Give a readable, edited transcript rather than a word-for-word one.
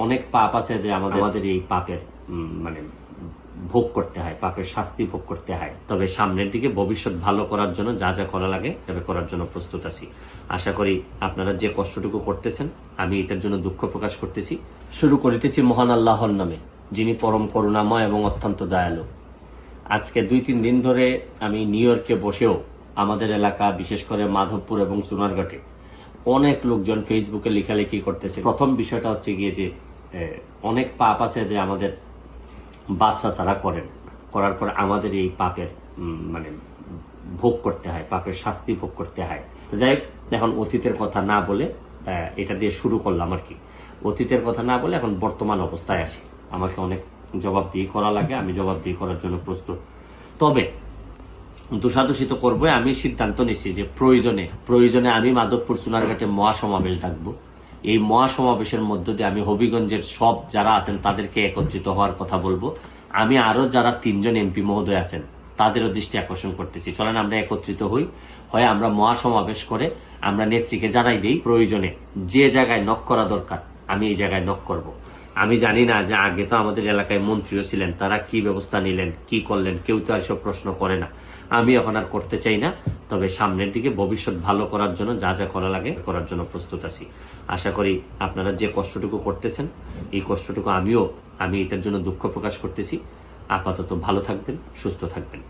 অনেক পাপ আছে যে আমাদের এই পাপের মানে ভোগ করতে হয়, পাপের শাস্তি ভোগ করতে হয়। তবে সামনের দিকে ভবিষ্যৎ ভালো করার জন্য যা যা করা লাগে তবে করার জন্য প্রস্তুত আছি। আশা করি আপনারা যে কষ্টটুকু করতেছেন আমি এটার জন্য দুঃখ প্রকাশ করতেছি। শুরু করিতেছি মহান আল্লাহর নামে, যিনি পরম করুণাময় এবং অত্যন্ত দয়ালু। আজকে 2-3 দিন ধরে আমি নিউ ইয়র্কে বসেও আমাদের এলাকা, বিশেষ করে মাধবপুর এবং সোনারঘাটে অনেক লোকজন ফেসবুকে লেখালেখি করতেছে। প্রথম বিষয়টা হচ্ছে গিয়ে যে অনেক পাপ আছে যে আমাদের বাপ চাচারা করার পর আমাদের এই পাপের মানে ভোগ করতে হয়, পাপের শাস্তি ভোগ করতে হয়। যাই হোক, এখন অতীতের কথা না বলে এটা দিয়ে শুরু করলাম আর কি। অতীতের কথা না বলে এখন বর্তমান অবস্থায় আসি। আমাকে অনেক জবাবদিহি করা লাগে, আমি জবাবদিহি করার জন্য প্রস্তুত। তবে দোষাদোষিত করবো, আমি সিদ্ধান্ত নিচ্ছি যে প্রয়োজনে আমি মাধবপুর সোনারঘাটে মহাসমাবেশ ডাকবো। এই মহাসমাবেশের মধ্য দিয়ে আমি হবিগঞ্জের সব যারা আছেন তাদেরকে একত্রিত হওয়ার কথা বলবো। আমি আরো যারা 3 জন এমপি মহোদয় আছেন তাদেরও দৃষ্টি আকর্ষণ করতেছি। চলেন আমরা একত্রিত হই, হয় আমরা মহাসমাবেশ করে আমরা নেত্রীকে জানাই দিই, প্রয়োজনে যে জায়গায় নক করা দরকার আমি এই জায়গায় নক করব। আমি জানি না যে আগে তো আমাদের এলাকায় মন্ত্রীও ছিলেন, তারা কি ব্যবস্থা নিলেন, কি করলেন, কেউ তো আর সব প্রশ্ন করে না। আমি এখন আর করতে চাই না। তবে সামনের দিকে ভবিষ্যৎ ভালো করার জন্য যা যা করা লাগে করার জন্য প্রস্তুত আছি। আশা করি আপনারা যে কষ্টটুকু করতেছেন এই কষ্টটুকু আমি এটার জন্য দুঃখ প্রকাশ করতেছি। আপাতত ভালো থাকবেন, সুস্থ থাকবেন।